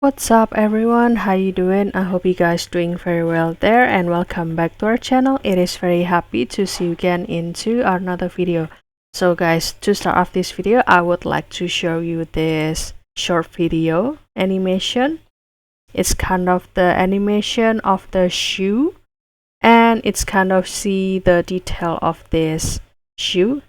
What's up everyone, how you doing? I hope you guys doing very well there, and welcome back to our channel. It is very happy to see you again into another video. So guys, to start off this video, I would like to show you this short video animation. It's kind of the animation of the shoe, and it's kind of see the detail of this shoe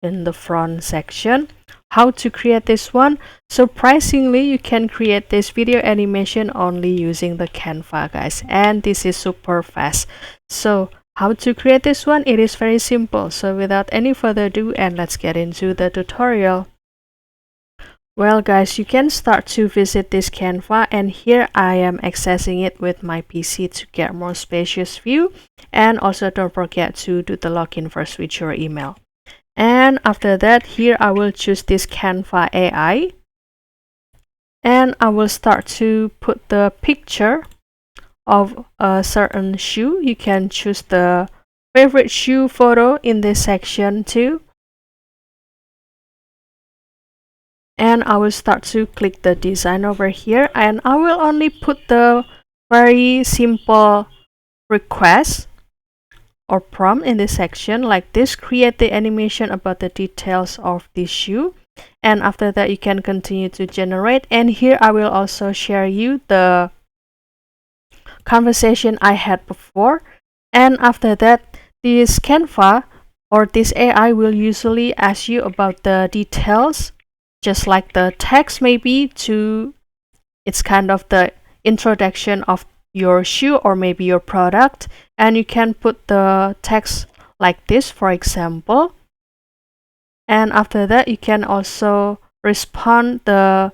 in the front section. How to create this one? Surprisingly, you can create this video animation only using the Canva, guys, and this is super fast. So how to create this one? It is very simple. So without any further ado, and let's get into the tutorial. Well guys, you can start to visit this Canva, and here I am accessing it with my PC to get more spacious view. And also don't forget to do the login first with your email. And after that, here I will choose this Canva AI, and I will start to put the picture of a certain shoe. You can choose the favorite shoe photo in this section too. And I will start to click the design over here, and I will only put the very simple request or prompt in this section like this: create the animation about the details of this shoe. And after that, you can continue to generate, and here I will also share you the conversation I had before. And after that, this Canva or this AI will usually ask you about the details, just like the text maybe to, it's kind of the introduction of your shoe or maybe your product, and you can put the text like this, for example. And after that, you can also respond the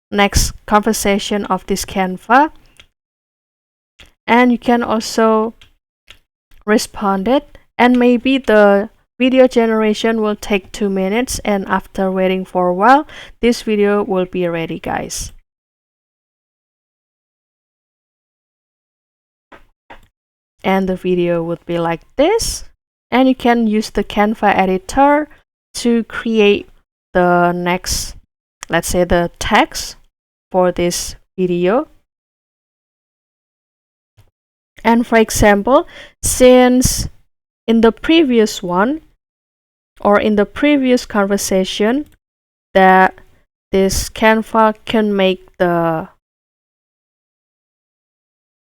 next conversation of this Canva, and you can also respond it, and maybe the video generation will take 2 minutes, and after waiting for a while, this video will be ready, guys. And the video would be like this, and you can use the Canva editor to create the next, let's say, the text for this video. And for example, since in the previous one or in the previous conversation that this Canva can make the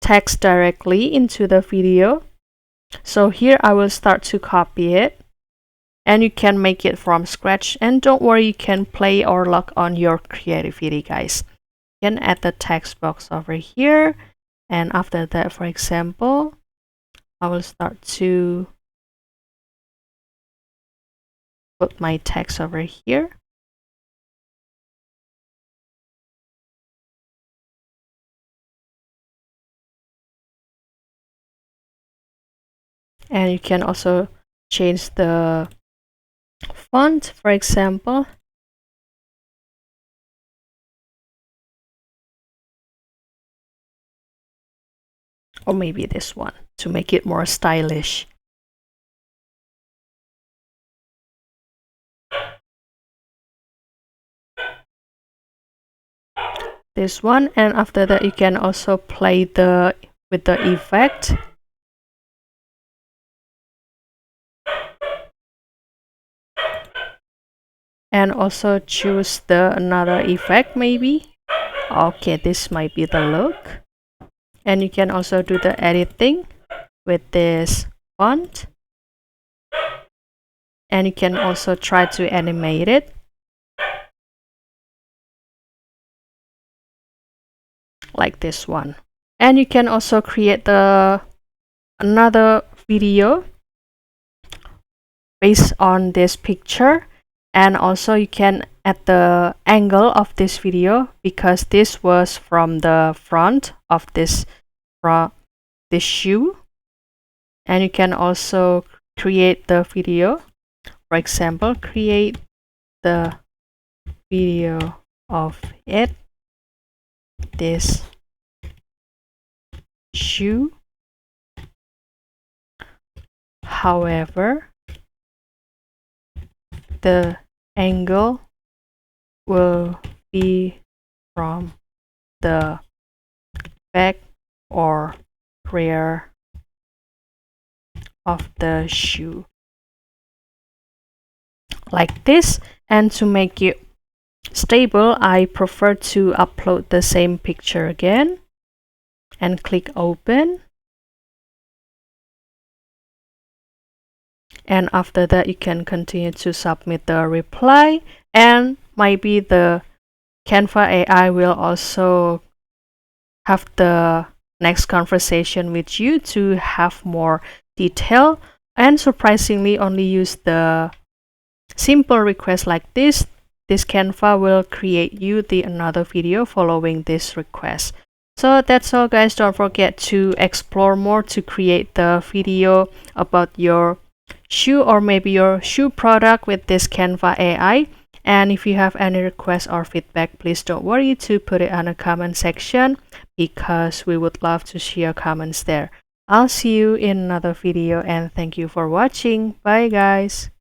text directly into the video, so here I will start to copy it, and you can make it from scratch. And don't worry, you can play or log on your creativity, guys. You can add the text box over here, and after that, for example, I will start to put my text over here. And you can also change the font, for example. Or maybe this one to make it more stylish. This one, and after that, you can also play with the effect. And also choose the another effect maybe. Okay, this might be the look. And you can also do the editing with this font, and you can also try to animate it like this one. And you can also create another video based on this picture. And also you can add the angle of this video, because this was from the front of this shoe. And you can also create the video, for example, create the video of it, this shoe. However, the angle will be from the back or rear of the shoe like this. And to make it stable, I prefer to upload the same picture again and click open. And after that, you can continue to submit the reply, and maybe the Canva AI will also have the next conversation with you to have more detail. And surprisingly, only use the simple request like this Canva will create you another video following this request. So that's all, guys. Don't forget to explore more to create the video about your shoe or maybe your shoe product with this Canva AI. And if you have any requests or feedback, please don't worry to put it on the comment section, because we would love to see your comments there. I'll see you in another video, and thank you for watching. Bye, guys.